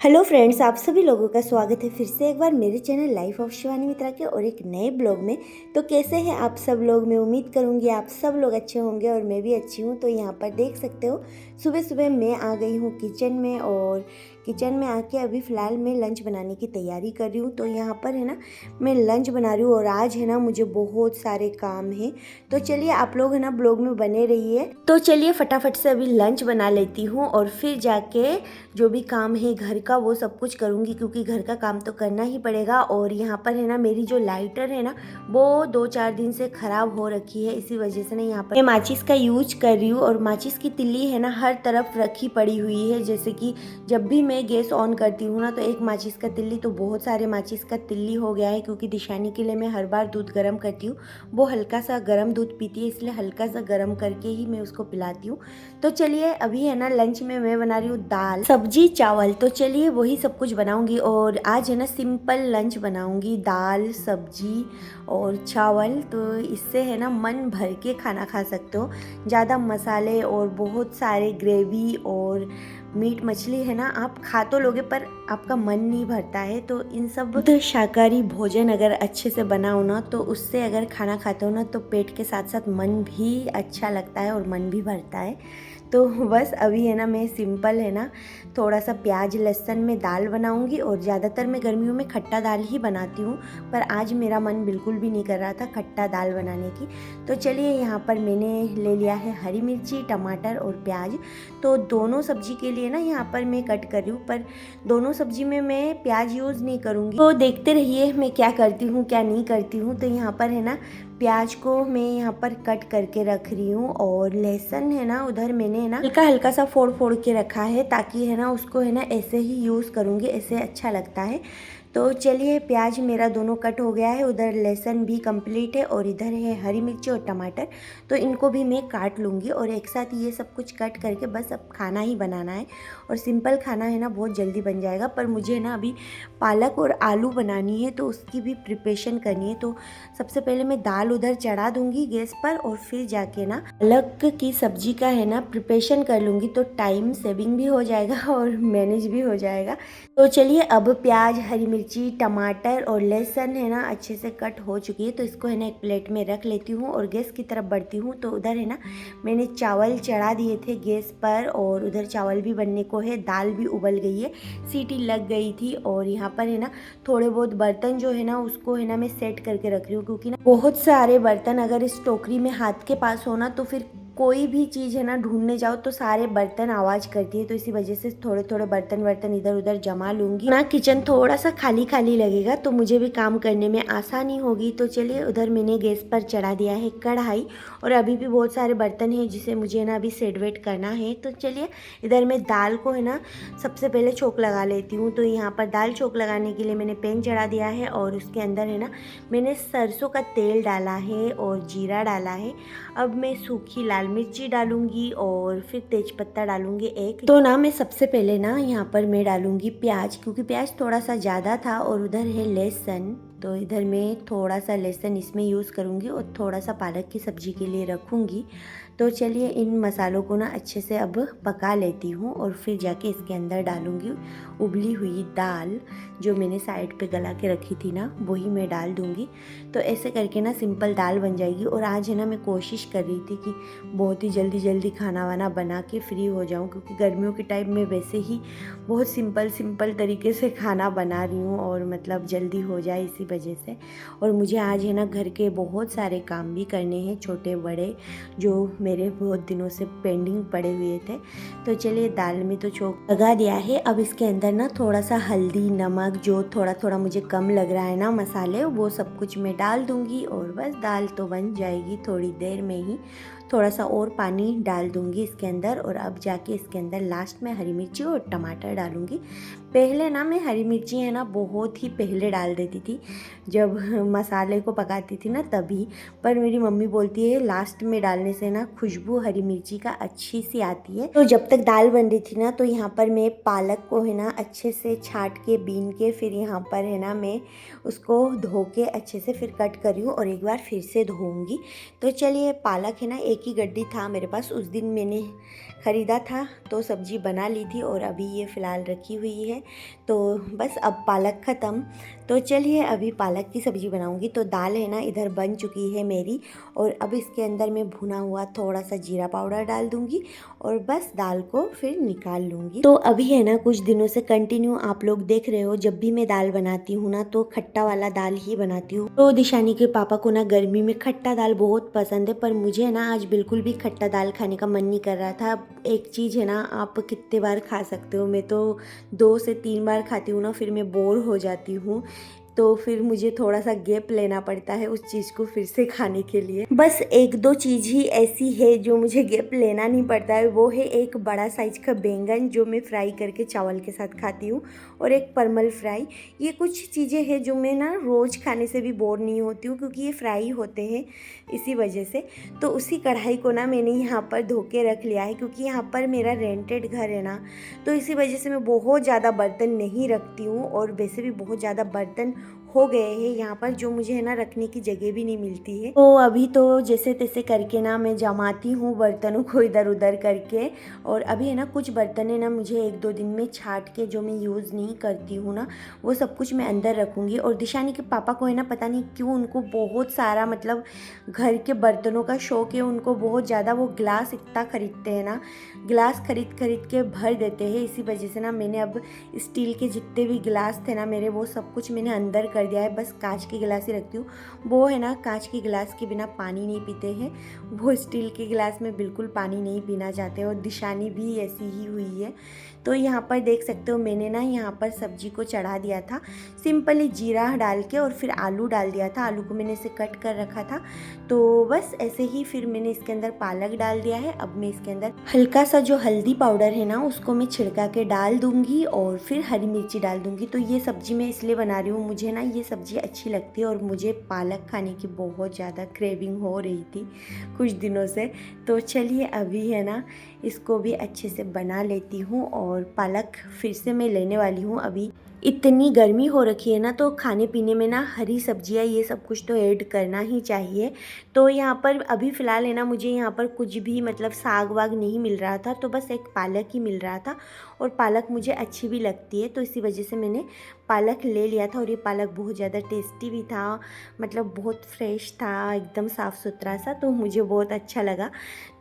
Hello friends, आप सभी लोगों का स्वागत है फिर से एक बार मेरे चैनल लाइफ ऑफ शिवानी मित्रा के और एक नए ब्लॉग में। तो कैसे हैं आप सब लोग? मैं उम्मीद करूंगी आप सब लोग अच्छे होंगे और मैं भी अच्छी हूं। तो यहाँ पर देख सकते हो सुबह सुबह मैं आ गई हूँ किचन में, और किचन में आके अभी फ़िलहाल मैं लंच बनाने की तैयारी कर रही हूँ। तो यहाँ पर है ना मैं लंच बना रही हूँ और आज है ना मुझे बहुत सारे काम हैं। तो चलिए आप लोग है ना ब्लॉग में बने रहिए। तो चलिए फटाफट से अभी लंच बना लेती हूँ और फिर जाके जो भी काम है घर का वो सब कुछ करूँगी, क्योंकि घर का काम तो करना ही पड़ेगा। और यहाँ पर है ना मेरी जो लाइटर है ना वो 2-4 दिन से ख़राब हो रखी है, इसी वजह से ना यहाँ पर मैं माचिस का यूज कर रही हूँ। और माचिस की तिल्ली है ना हर तरफ रखी पड़ी हुई है, जैसे कि जब भी मैं गैस ऑन करती हूँ ना तो एक माचिस का तिल्ली तो बहुत सारे माचिस का तिल्ली हो गया है। क्योंकि दिशानी के लिए मैं हर बार दूध गर्म करती हूँ, वो हल्का सा गर्म दूध पीती है, इसलिए हल्का सा गर्म करके ही मैं उसको पिलाती हूँ। तो चलिए अभी है ना लंच में मैं बना रही हूँ दाल सब्जी चावल। तो चलिए वही सब कुछ बनाऊंगी और आज है ना सिंपल लंच बनाऊंगी, दाल सब्जी और चावल। तो इससे है ना मन भर के खाना खा सकते हो। ज़्यादा मसाले और बहुत सारे ग्रेवी और मीट मछली है ना आप खा तो लोगे पर आपका मन नहीं भरता है। तो इन सब शाकाहारी भोजन अगर अच्छे से बनाओ ना तो उससे अगर खाना खाते हो ना तो पेट के साथ साथ मन भी अच्छा लगता है और मन भी भरता है। तो बस अभी है ना मैं सिंपल है ना थोड़ा सा प्याज लहसुन में दाल बनाऊंगी, और ज़्यादातर मैं गर्मियों में खट्टा दाल ही बनाती हूँ, पर आज मेरा मन बिल्कुल भी नहीं कर रहा था खट्टा दाल बनाने की। तो चलिए यहाँ पर मैंने ले लिया है हरी मिर्ची टमाटर और प्याज। तो दोनों सब्जी के लिए ना यहाँ पर मैं कट कर रही हूँ, पर दोनों सब्जी में मैं प्याज यूज़ नहीं करूँगी। तो देखते रहिए मैं क्या करती हूँ क्या नहीं करती हूँ। तो यहाँ पर है ना प्याज को मैं यहाँ पर कट करके रख रही हूँ, और लहसुन है ना उधर मैंने है ना हल्का हल्का सा फोड़ फोड़ के रखा है, ताकि है ना उसको है ना ऐसे ही यूज़ करूँगी, ऐसे अच्छा लगता है। तो चलिए प्याज मेरा दोनों कट हो गया है, उधर लहसुन भी कंप्लीट है और इधर है हरी मिर्ची और टमाटर। तो इनको भी मैं काट लूँगी और एक साथ ये सब कुछ कट करके बस अब खाना ही बनाना है। और सिंपल खाना है ना बहुत जल्दी बन जाएगा। पर मुझे ना अभी पालक और आलू बनानी है तो उसकी भी प्रिपरेशन करनी है। तो सबसे पहले मैं दाल उधर चढ़ा दूँगी गैस पर, और फिर जाके ना पालक की सब्जी का है ना प्रिपरेशन कर लूँगी। तो टाइम सेविंग भी हो जाएगा और मैनेज भी हो जाएगा। तो चलिए अब प्याज हरी मिर्ची टमाटर और लहसुन है ना अच्छे से कट हो चुकी है, तो इसको है ना एक प्लेट में रख लेती हूँ और गैस की तरफ बढ़ती हूँ। तो उधर है ना मैंने चावल चढ़ा दिए थे गैस पर, और उधर चावल भी बनने को है, दाल भी उबल गई है, सीटी लग गई थी। और यहाँ पर है ना थोड़े बहुत बर्तन जो है ना उसको है ना मैं सेट करके रख रही हूँ, क्योंकि ना बहुत सारे बर्तन अगर इस टोकरी में हाथ के पास हो ना तो फिर कोई भी चीज़ है ना ढूंढने जाओ तो सारे बर्तन आवाज़ करती है। तो इसी वजह से थोड़े थोड़े बर्तन इधर उधर जमा लूँगी ना, किचन थोड़ा सा खाली खाली लगेगा तो मुझे भी काम करने में आसानी होगी। तो चलिए उधर मैंने गैस पर चढ़ा दिया है कढ़ाई, और अभी भी बहुत सारे बर्तन हैं जिसे मुझे ना अभी सेट वेट करना है। तो चलिए इधर मैं दाल को है ना सबसे पहले छोंक लगा लेती हूँ। तो यहाँ पर दाल छोंक लगाने के लिए मैंने पैन चढ़ा दिया है, और उसके अंदर है ना मैंने सरसों का तेल डाला है और जीरा डाला है। अब मैं सूखी लाल मिर्ची डालूंगी और फिर तेजपत्ता डालूंगी एक। तो ना मैं सबसे पहले ना यहाँ पर मैं डालूंगी प्याज, क्योंकि प्याज थोड़ा सा ज़्यादा था, और उधर है लहसुन। तो इधर मैं थोड़ा सा लहसुन इसमें यूज़ करूँगी और थोड़ा सा पालक की सब्ज़ी के लिए रखूँगी। तो चलिए इन मसालों को ना अच्छे से अब पका लेती हूँ, और फिर जाके इसके अंदर डालूँगी उबली हुई दाल जो मैंने साइड पे गला के रखी थी ना, वही मैं डाल दूँगी। तो ऐसे करके ना सिंपल दाल बन जाएगी। और आज है ना मैं कोशिश कर रही थी कि बहुत ही जल्दी जल्दी खाना वाना बना के फ्री हो जाऊँ, क्योंकि गर्मियों के टाइम में वैसे ही बहुत सिंपल तरीके से खाना बना रही हूँ और मतलब जल्दी हो जाए इसी वजह से। और मुझे आज है ना घर के बहुत सारे काम भी करने हैं छोटे बड़े, जो मेरे बहुत दिनों से पेंडिंग पड़े हुए थे। तो चलिए दाल में तो छोंक लगा दिया है। अब इसके अंदर ना थोड़ा सा हल्दी नमक जो थोड़ा थोड़ा मुझे कम लग रहा है ना मसाले, वो सब कुछ मैं डाल दूँगी और बस दाल तो बन जाएगी थोड़ी देर में ही। थोड़ा सा और पानी डाल दूँगी इसके अंदर, और अब जाके इसके अंदर लास्ट में हरी मिर्ची और टमाटर डालूँगी। पहले ना मैं हरी मिर्ची है ना बहुत ही पहले डाल देती थी जब मसाले को पकाती थी ना तभी, पर मेरी मम्मी बोलती है लास्ट में डालने से ना खुशबू हरी मिर्ची का अच्छी सी आती है। तो जब तक दाल बन रही थी ना तो यहाँ पर मैं पालक को है ना अच्छे से छाट के बीन के फिर यहाँ पर है ना मैं उसको धो के अच्छे से फिर कट कर रही हूँ और एक बार फिर से धोऊंगी। तो चलिए पालक है ना 1 एक ही गड्डी था मेरे पास, उस दिन मैंने ख़रीदा था तो सब्ज़ी बना ली थी और अभी ये फ़िलहाल रखी हुई है। तो बस अब पालक ख़त्म, तो चलिए अभी पालक की सब्ज़ी बनाऊंगी। तो दाल है ना इधर बन चुकी है मेरी, और अब इसके अंदर मैं भुना हुआ थोड़ा सा जीरा पाउडर डाल दूंगी और बस दाल को फिर निकाल लूँगी। तो अभी है ना कुछ दिनों से कंटिन्यू आप लोग देख रहे हो, जब भी मैं दाल बनाती हूँ ना तो खट्टा वाला दाल ही बनाती हूँ। तो दिशानी के पापा को ना गर्मी में खट्टा दाल बहुत पसंद है, पर मुझे ना आज बिल्कुल भी खट्टा दाल खाने का मन नहीं कर रहा था। एक चीज़ है ना, आप कितने बार खा सकते हो, मैं तो 2 से 3 बार खाती हूँ ना, फिर मैं बोर हो जाती हूँ। तो फिर मुझे थोड़ा सा गैप लेना पड़ता है उस चीज़ को फिर से खाने के लिए। बस 1-2 चीज़ ही ऐसी है जो मुझे गैप लेना नहीं पड़ता है, वो है एक बड़ा साइज़ का बैंगन जो मैं फ्राई करके चावल के साथ खाती हूँ, और एक परमल फ्राई। ये कुछ चीज़ें हैं जो मैं ना रोज़ खाने से भी बोर नहीं होती हूँ, क्योंकि ये फ्राई होते हैं इसी वजह से। तो उसी कढ़ाई को ना मैंने यहाँ पर धो के रख लिया है, क्योंकि यहाँ पर मेरा रेंटेड घर है ना, तो इसी वजह से मैं बहुत ज़्यादा बर्तन नहीं रखती हूँ, और वैसे भी बहुत ज़्यादा बर्तन हो गए हैं यहाँ पर, जो मुझे है ना रखने की जगह भी नहीं मिलती है। तो अभी तो जैसे तैसे करके ना मैं जमाती हूँ बर्तनों को इधर उधर करके, और अभी है ना कुछ बर्तन है ना मुझे 1-2 दिन में छाट के, जो मैं यूज़ नहीं करती हूँ ना, वो सब कुछ मैं अंदर रखूँगी। और दिशानी के पापा को है ना पता नहीं क्यों उनको बहुत सारा मतलब घर के बर्तनों का शौक है, उनको बहुत ज़्यादा। वो ग्लास इतना खरीदते हैं ना, ग्लास खरीद खरीद के भर देते हैं। इसी वजह से ना मैंने अब स्टील के जितने भी गिलास थे ना मेरे, वो सब कुछ मैंने अंदर कर दिया है। बस कांच के गिलास ही रखती हूँ। वो है ना कांच के गिलास के बिना पानी नहीं पीते हैं, वो स्टील के गिलास में बिल्कुल पानी नहीं पीना चाहते, और दिशानी भी ऐसी ही हुई है। तो यहाँ पर देख सकते हो मैंने ना यहाँ पर सब्जी को चढ़ा दिया था, सिंपली जीरा डाल के, और फिर आलू डाल दिया था। आलू को मैंने इसे कट कर रखा था, तो बस ऐसे ही फिर मैंने इसके अंदर पालक डाल दिया है। अब मैं इसके अंदर हल्का सा जो हल्दी पाउडर है ना उसको मैं छिड़का के डाल दूंगी, और फिर हरी मिर्ची डाल दूंगी। तो ये सब्जी मैं इसलिए बना रही हूँ, मुझे ना ये सब्जी अच्छी लगती है, और मुझे पालक खाने की बहुत ज़्यादा क्रेविंग हो रही थी कुछ दिनों से। तो चलिए अभी है ना इसको भी अच्छे से बना लेती हूँ, और पालक फिर से मैं लेने वाली हूँ। अभी इतनी गर्मी हो रखी है ना, तो खाने पीने में ना हरी सब्जियाँ ये सब कुछ तो ऐड करना ही चाहिए। तो यहाँ पर अभी फ़िलहाल है ना मुझे यहाँ पर कुछ भी मतलब साग वाग नहीं मिल रहा था, तो बस एक पालक ही मिल रहा था, और पालक मुझे अच्छी भी लगती है, तो इसी वजह से मैंने पालक ले लिया था। और ये पालक बहुत ज़्यादा टेस्टी भी था, मतलब बहुत फ्रेश था, एकदम साफ़ सुथरा सा, तो मुझे बहुत अच्छा लगा।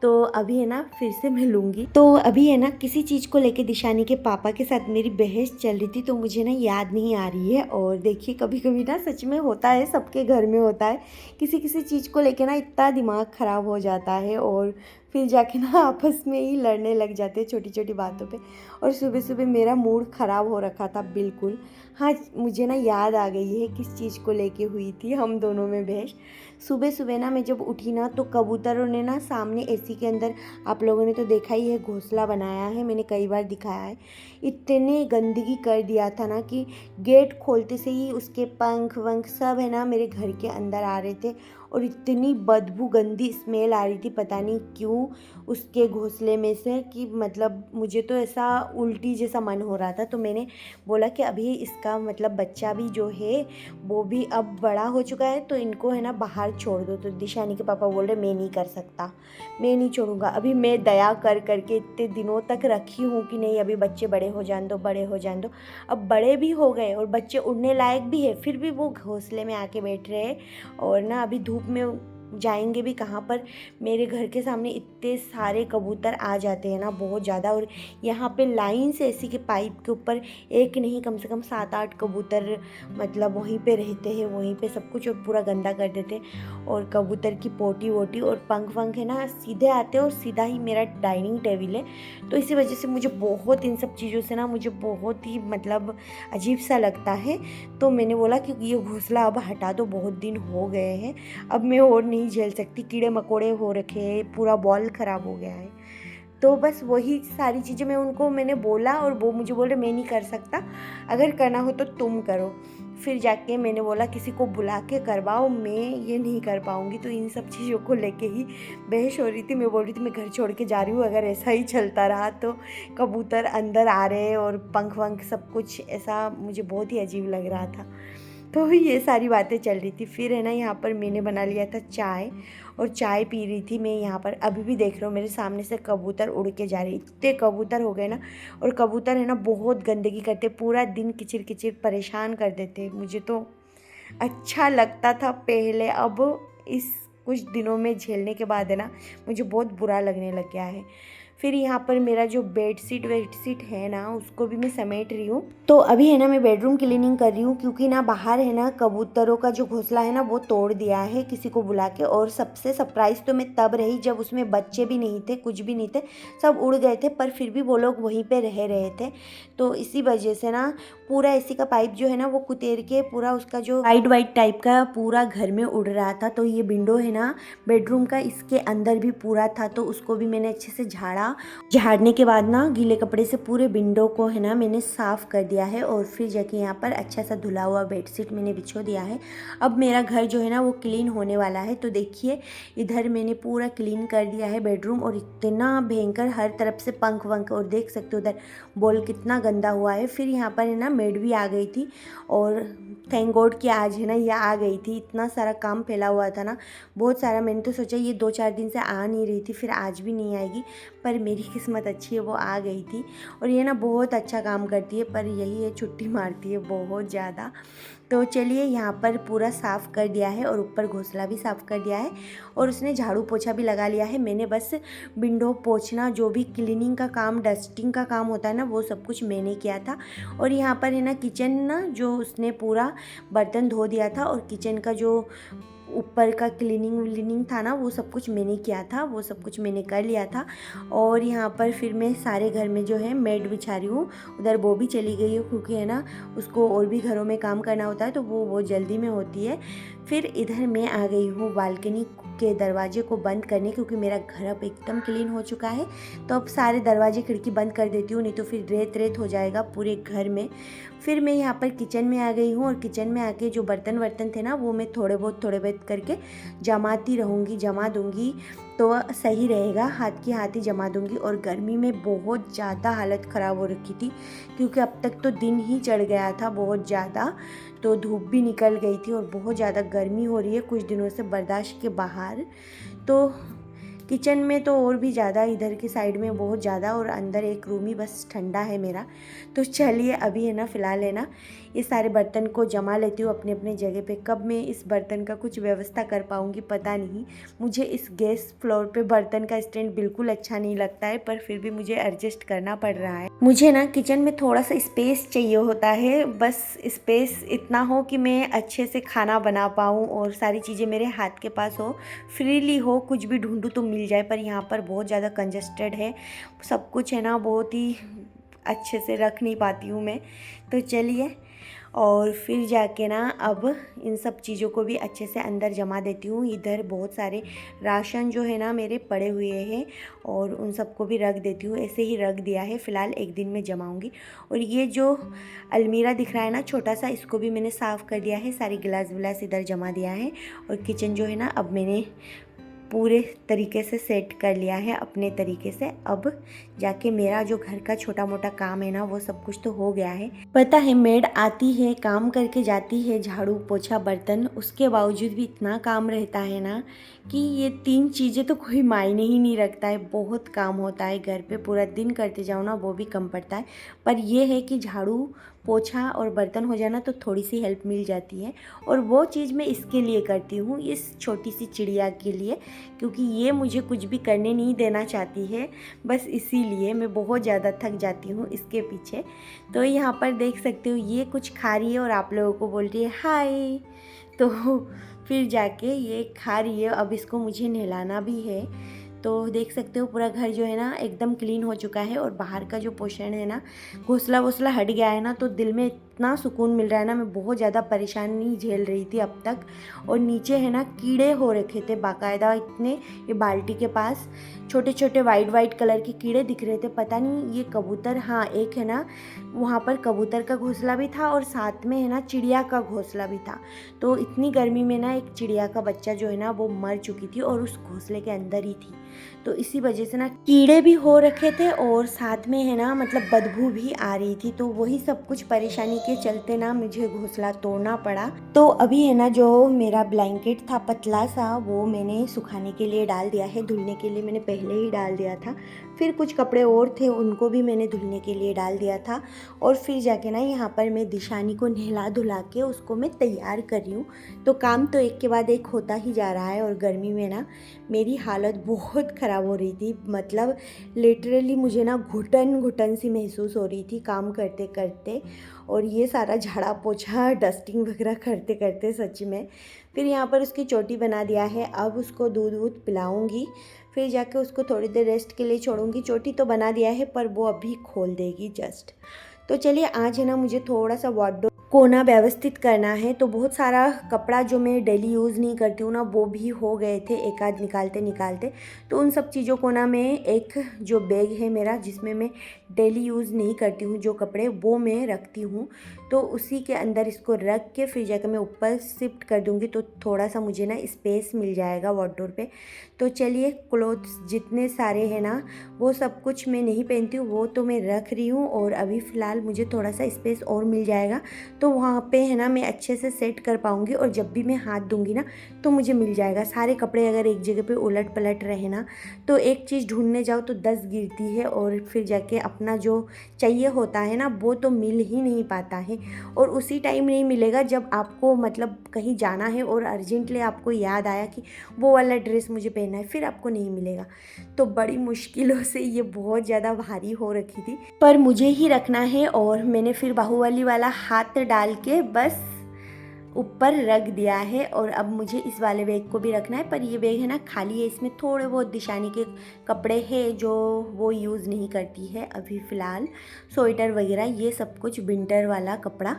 तो अभी है ना फिर से मैं लूँगी। तो अभी है ना किसी चीज़ को लेके दिशानी के पापा के साथ मेरी बहस चल रही थी, तो मुझे ना याद नहीं आ रही है। और देखिए कभी कभी ना सच में होता है, सबके घर में होता है, किसी किसी चीज़ को लेके ना इतना दिमाग ख़राब हो जाता है, और फिर जाके ना आपस में ही लड़ने लग जाते हैं छोटी छोटी बातों पे। और सुबह सुबह मेरा मूड ख़राब हो रखा था बिल्कुल। हाँ, मुझे ना याद आ गई है किस चीज़ को लेके हुई थी हम दोनों में बहस। सुबह सुबह ना मैं जब उठी ना, तो कबूतरों ने ना सामने एसी के अंदर, आप लोगों ने तो देखा ही है, घोंसला बनाया है, मैंने कई बार दिखाया है। इतने गंदगी कर दिया था ना कि गेट खोलते से ही उसके पंख वंख सब है ना मेरे घर के अंदर आ रहे थे, और इतनी बदबू गंदी स्मेल आ रही थी, पता नहीं क्यों उसके घोंसले में से, कि मतलब मुझे तो ऐसा उल्टी जैसा मन हो रहा था। तो मैंने बोला कि अभी इसका मतलब बच्चा भी जो है वो भी अब बड़ा हो चुका है, तो इनको है ना बाहर छोड़ दो। तो दिशानी के पापा बोल रहे मैं नहीं कर सकता, मैं नहीं छोड़ूंगा। अभी मैं दया कर करके इतने दिनों तक रखी हूँ कि नहीं, अभी बच्चे बड़े हो जान दो, बड़े हो जान दो। अब बड़े भी हो गए और बच्चे उड़ने लायक भी है, फिर भी वो घोंसले में आके बैठ रहे हैं, और ना अभी धूप में जाएंगे भी कहाँ पर। मेरे घर के सामने इतने सारे कबूतर आ जाते हैं ना, बहुत ज़्यादा, और यहाँ पे लाइन से एसी के पाइप के ऊपर एक नहीं कम से कम 7-8 कबूतर मतलब वहीं पे रहते हैं, वहीं पे सब कुछ, और पूरा गंदा कर देते हैं। और कबूतर की पोटी वोटी और पंख वंख है ना सीधे आते हैं, और सीधा ही मेरा डाइनिंग टेबल है। तो इसी वजह से मुझे बहुत इन सब चीज़ों से ना मुझे बहुत ही मतलब अजीब सा लगता है। तो मैंने बोला कि ये घोंसला अब हटा दो, बहुत दिन हो गए हैं, अब मैं और नहीं झेल सकती, कीड़े मकोड़े हो रखे हैं, पूरा बॉल ख़राब हो गया है। तो बस वही सारी चीज़ें मैंने बोला, और वो मुझे बोल रहे मैं नहीं कर सकता, अगर करना हो तो तुम करो। फिर जाके मैंने बोला किसी को बुला के करवाओ, मैं ये नहीं कर पाऊँगी। तो इन सब चीज़ों को लेके ही बहस हो रही थी। मैं बोल रही थी मैं घर छोड़ के जा रही हूँ, अगर ऐसा ही चलता रहा तो कबूतर अंदर आ रहे और पंख वंख सब कुछ, ऐसा मुझे बहुत ही अजीब लग रहा था। तो ये सारी बातें चल रही थी। फिर है ना यहाँ पर मैंने बना लिया था चाय और चाय पी रही थी मैं यहाँ पर। अभी भी देख रहे हो मेरे सामने से कबूतर उड़ के जा रहे, इतने कबूतर हो गए ना। और कबूतर है ना बहुत गंदगी करते, पूरा दिन किचिर किचिर परेशान कर देते। मुझे तो अच्छा लगता था पहले, अब इस कुछ दिनों में झेलने के बाद है ना मुझे बहुत बुरा लगने लग गया है। फिर यहाँ पर मेरा जो बेडशीट है ना उसको भी मैं समेट रही हूँ। तो अभी है ना मैं बेडरूम क्लीनिंग कर रही हूँ, क्योंकि ना बाहर है ना कबूतरों का जो घोंसला है ना वो तोड़ दिया है किसी को बुला के। और सबसे सरप्राइज़ तो मैं तब रही जब उसमें बच्चे भी नहीं थे, कुछ भी नहीं थे, सब उड़ गए थे, पर फिर भी वो लोग वहीं पे रह रहे थे। तो इसी वजह से ना पूरा एसी का पाइप जो है ना वो कुतेर के पूरा उसका जो वाइट टाइप का पूरा घर में उड़ रहा था। तो ये विंडो है ना बेडरूम का, इसके अंदर भी पूरा था, तो उसको भी मैंने अच्छे से झाड़ने के बाद ना गीले कपड़े से पूरे विंडो को है ना मैंने साफ़ कर दिया है। और फिर जाके यहाँ पर अच्छा सा धुला हुआ बेडशीट मैंने बिछो दिया है। अब मेरा घर जो है ना वो क्लीन होने वाला है। तो देखिए इधर मैंने पूरा क्लीन कर दिया है बेडरूम, और इतना भयंकर हर तरफ से पंख वंख, और देख सकते हो उधर बॉल कितना गंदा हुआ है। फिर यहाँ पर है ना मेड भी आ गई थी, और थैंक गॉड कि आज है ना ये आ गई थी। इतना सारा काम फैला हुआ था ना, बहुत सारा। मैंने तो सोचा ये 2-4 दिन से आ नहीं रही थी, फिर आज भी नहीं आएगी, पर मेरी किस्मत अच्छी है वो आ गई थी। और ये ना बहुत अच्छा काम करती है, पर यही है छुट्टी मारती है बहुत ज़्यादा। तो चलिए यहाँ पर पूरा साफ़ कर दिया है, और ऊपर घोंसला भी साफ़ कर दिया है, और उसने झाड़ू पोछा भी लगा लिया है। मैंने बस विंडो पोछना, जो भी क्लीनिंग का काम, डस्टिंग का काम होता है ना, वो सब कुछ मैंने किया था। और यहाँ पर है ना किचन ना जो उसने पूरा बर्तन धो दिया था, और किचन का जो ऊपर का क्लीनिंग था ना वो सब कुछ मैंने किया था, वो सब कुछ मैंने कर लिया था। और यहाँ पर फिर मैं सारे घर में जो है मेड बिछा रही हूँ। उधर वो भी चली गई है, क्योंकि है ना उसको और भी घरों में काम करना होता है, तो वो जल्दी में होती है। फिर इधर मैं आ गई हूँ बालकनी के दरवाजे को बंद करने, क्योंकि मेरा घर अब एकदम क्लीन हो चुका है। तो अब सारे दरवाजे खिड़की बंद कर देती हूँ, नहीं तो फिर रेत हो जाएगा पूरे घर में। फिर मैं यहाँ पर किचन में आ गई हूँ, और किचन में आके जो बर्तन थे ना वो मैं थोड़े बहुत करके जमा दूँगी, तो सही रहेगा। हाथ की हाथ ही जमा दूँगी। और गर्मी में बहुत ज़्यादा हालत ख़राब हो रखी थी, क्योंकि अब तक तो दिन ही चढ़ गया था बहुत ज़्यादा, तो धूप भी निकल गई थी, और बहुत ज़्यादा गर्मी हो रही है कुछ दिनों से बर्दाश्त के बाहर। तो किचन में तो और भी ज़्यादा, इधर की साइड में बहुत ज़्यादा, और अंदर एक रूम ही बस ठंडा है मेरा। तो चलिए अभी है ना फ़िलहाल है ना ये सारे बर्तन को जमा लेती हूँ अपने अपने जगह पे। कब मैं इस बर्तन का कुछ व्यवस्था कर पाऊँगी पता नहीं। मुझे इस गैस फ्लोर पे बर्तन का स्टैंड बिल्कुल अच्छा नहीं लगता है, पर फिर भी मुझे एडजस्ट करना पड़ रहा है। मुझे ना किचन में थोड़ा सा स्पेस चाहिए होता है, बस स्पेस इतना हो कि मैं अच्छे से खाना बना पाऊँ, और सारी चीज़ें मेरे हाथ के पास हो, फ्रीली हो, कुछ भी ढूंढूँ तो मिल जाए। पर यहाँ पर बहुत ज़्यादा कंजस्टेड है सब कुछ है ना, बहुत ही अच्छे से रख नहीं पाती हूँ मैं। तो चलिए, और फिर जाके ना अब इन सब चीज़ों को भी अच्छे से अंदर जमा देती हूँ। इधर बहुत सारे राशन जो है ना मेरे पड़े हुए हैं, और उन सबको भी रख देती हूँ। ऐसे ही रख दिया है, फ़िलहाल एक दिन में जमाऊँगी। और ये जो अलमीरा दिख रहा है ना छोटा सा, इसको भी मैंने साफ़ कर दिया है, सारी गिलास विलास इधर जमा दिया है। और किचन जो है ना अब मैंने पूरे तरीके से सेट कर लिया है अपने तरीके से। अब जाके मेरा जो घर का छोटा मोटा काम है ना वो सब कुछ तो हो गया है। पता है मेड आती है, काम करके जाती है, झाड़ू पोछा बर्तन, उसके बावजूद भी इतना काम रहता है ना कि ये 3 चीज़ें तो कोई मायने ही नहीं रखता है। बहुत काम होता है घर पे, पूरा दिन करते जाओ ना वो भी कम पड़ता है। पर यह है कि झाड़ू पोछा और बर्तन हो जाना तो थोड़ी सी हेल्प मिल जाती है। और वो चीज़ मैं इसके लिए करती हूँ, इस छोटी सी चिड़िया के लिए, क्योंकि ये मुझे कुछ भी करने नहीं देना चाहती है। बस इसीलिए मैं बहुत ज़्यादा थक जाती हूँ इसके पीछे। तो यहाँ पर देख सकते हो ये कुछ खा रही है और आप लोगों को बोल रही है हाय। तो फिर जाके ये खा रही है। अब इसको मुझे नहलाना भी है। तो देख सकते हो पूरा घर जो है ना एकदम क्लीन हो चुका है, और बाहर का जो पोर्शन है ना, घोंसला वोसला हट गया है ना, तो दिल में इतना सुकून मिल रहा है ना। मैं बहुत ज़्यादा परेशानी झेल रही थी अब तक, और नीचे है ना कीड़े हो रखे थे बाकायदा इतने। ये बाल्टी के पास छोटे छोटे वाइट कलर के कीड़े दिख रहे थे, पता नहीं ये कबूतर, हाँ एक है ना वहाँ पर कबूतर का घोंसला भी था, और साथ में है ना चिड़िया का घोंसला भी था। तो इतनी गर्मी में ना एक चिड़िया का बच्चा जो है ना वो मर चुकी थी, और उस घोंसले के अंदर ही थी। तो इसी वजह से ना कीड़े भी हो रखे थे और साथ में है ना मतलब बदबू भी आ रही थी। तो वही सब कुछ परेशानी के चलते ना मुझे घोंसला तोड़ना पड़ा। तो अभी है ना जो मेरा ब्लैंकेट था पतला सा, वो मैंने सुखाने के लिए डाल दिया है। धुलने के लिए मैंने पहले ही डाल दिया था। फिर कुछ कपड़े और थे, उनको भी मैंने धुलने के लिए डाल दिया था। और फिर जाके ना यहाँ पर मैं दिशानी को नहला धुला के उसको मैं तैयार कर रही हूँ। तो काम तो एक के बाद एक होता ही जा रहा है। और गर्मी में ना मेरी हालत बहुत ख़राब हो रही थी, मतलब लिटरली मुझे ना घुटन घुटन सी महसूस हो रही थी काम करते करते। और ये सारा झाड़ा पोछा डस्टिंग वगैरह करते करते सच में। फिर यहाँ पर उसकी चोटी बना दिया है। अब उसको दूध वूध पिलाऊंगी, फिर जाके उसको थोड़ी देर रेस्ट के लिए छोड़ूंगी। चोटी तो बना दिया है पर वो अभी खोल देगी जस्ट। तो चलिए आज है ना मुझे थोड़ा सा वार्डरोब कोना व्यवस्थित करना है। तो बहुत सारा कपड़ा जो मैं डेली यूज़ नहीं करती हूँ ना वो भी हो गए थे एक आध निकालते निकालते। तो उन सब चीज़ों को ना मैं एक जो बैग है मेरा जिसमें मैं डेली यूज़ नहीं करती हूँ जो कपड़े, वो मैं रखती हूँ। तो उसी के अंदर इसको रख के फिर जाकर मैं ऊपर शिफ्ट कर दूँगी। तो थोड़ा सा मुझे ना स्पेस मिल जाएगा वार्डरोब पे। तो चलिए क्लोथ्स जितने सारे हैं ना वो सब कुछ मैं नहीं पहनती हूँ, वो तो मैं रख रही हूँ। और अभी फ़िलहाल मुझे थोड़ा सा स्पेस और मिल जाएगा तो वहाँ पे है ना मैं अच्छे से सेट कर पाऊँगी। और जब भी मैं हाथ दूँगी ना तो मुझे मिल जाएगा। सारे कपड़े अगर एक जगह पे उलट पलट रहे ना तो एक चीज़ ढूंढने जाओ तो 10 गिरती है और फिर जाके अपना जो चाहिए होता है ना वो तो मिल ही नहीं पाता है। और उसी टाइम नहीं मिलेगा जब आपको मतलब कहीं जाना है और अर्जेंटली आपको याद आया कि वो वाला ड्रेस मुझे पहनना है, फिर आपको नहीं मिलेगा। तो बड़ी मुश्किलों से ये बहुत ज़्यादा भारी हो रखी थी पर मुझे ही रखना है। और मैंने फिर बाहुबली वाला हाथ डाल के बस ऊपर रख दिया है। और अब मुझे इस वाले बैग को भी रखना है, पर ये बैग है ना खाली है, इसमें थोड़े बहुत दिशानी के कपड़े हैं जो वो यूज़ नहीं करती है अभी फ़िलहाल। स्वेटर वगैरह ये सब कुछ विंटर वाला कपड़ा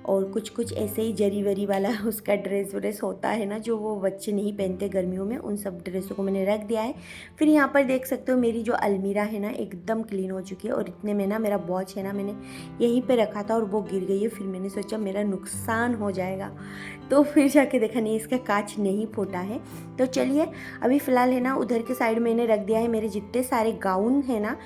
और कुछ कुछ ऐसे ही जरी वरी वाला उसका ड्रेस व्रेस होता है ना जो वो बच्चे नहीं पहनते गर्मियों में, उन सब ड्रेसों को मैंने रख दिया है। फिर यहाँ पर देख सकते हो मेरी जो अलमीरा है ना एकदम क्लीन हो चुकी है। और इतने में ना मेरा वॉच है ना मैंने यहीं पे रखा था और वो गिर गई है। फिर मैंने सोचा मेरा नुकसान हो जाएगा, तो फिर जाके देखा नहीं इसका कांच नहीं फूटा है। तो चलिए अभी फ़िलहाल है ना उधर के साइड मैंने रख दिया है मेरे जितने सारे गाउन है ना,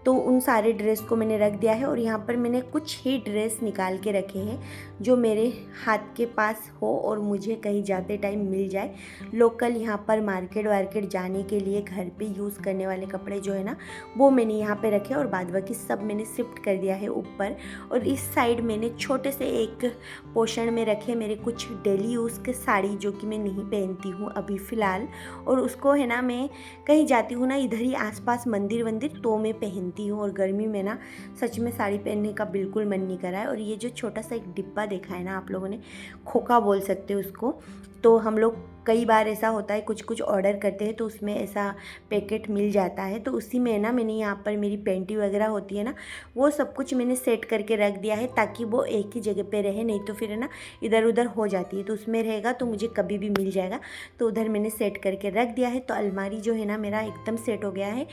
तो उन सारे ड्रेस को मैंने रख दिया है। और यहाँ पर मैंने कुछ ही ड्रेस निकाल के रखे हैं जो मेरे हाथ के पास हो और मुझे कहीं जाते टाइम मिल जाए। लोकल यहाँ पर मार्केट वार्केट जाने के लिए घर पे यूज़ करने वाले कपड़े जो है ना वो मैंने यहाँ पे रखे और बाद बाकी सब मैंने शिफ्ट कर दिया है ऊपर। और इस साइड मैंने छोटे से एक पोर्शन में रखे मेरे कुछ डेली यूज़ के साड़ी जो कि मैं नहीं पहनती हूँ अभी फ़िलहाल। और उसको है ना मैं कहीं जाती हूँ ना इधर ही आसपास मंदिर वंदिर तो मैं पहनती हूँ। और गर्मी में ना सच में साड़ी पहनने का बिल्कुल मन नहीं कर रहा है। और ये जो छोटा सा एक डिब्बा देखा है ना आप लोगों ने, खोखा बोल सकते हो उसको, तो हम लोग कई बार ऐसा होता है कुछ कुछ ऑर्डर करते हैं तो उसमें ऐसा पैकेट मिल जाता है। तो उसी में ना मैंने यहाँ पर मेरी पेंटी वगैरह होती है ना वो सब कुछ मैंने सेट करके रख दिया है ताकि वो एक ही जगह पे रहे, नहीं तो फिर है ना इधर उधर हो जाती है। तो उसमें रहेगा तो मुझे कभी भी मिल जाएगा। तो उधर मैंने सेट करके रख दिया है। तो अलमारी जो है ना मेरा एकदम सेट हो गया है।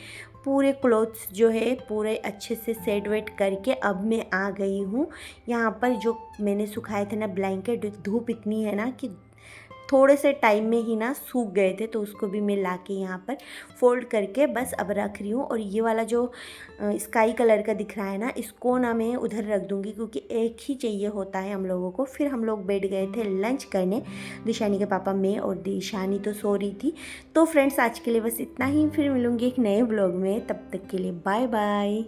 पूरे क्लोथ्स जो है पूरे अच्छे से सेट वेट करके अब मैं आ गई हूँ यहाँ पर। जो मैंने सुखाए थे ना ब्लैंकेट, धूप इतनी है ना कि थोड़े से टाइम में ही ना सूख गए थे, तो उसको भी मैं ला के यहाँ पर फोल्ड करके बस अब रख रही हूँ। और ये वाला जो स्काई कलर का दिख रहा है ना इसको ना मैं उधर रख दूँगी क्योंकि एक ही चाहिए होता है हम लोगों को। फिर हम लोग बैठ गए थे लंच करने, दिशानी के पापा, मैं और दिशानी तो सो रही थी। तो फ्रेंड्स आज के लिए बस इतना ही, फिर मिलूँगी एक नए ब्लॉग में, तब तक के लिए बाय बाय।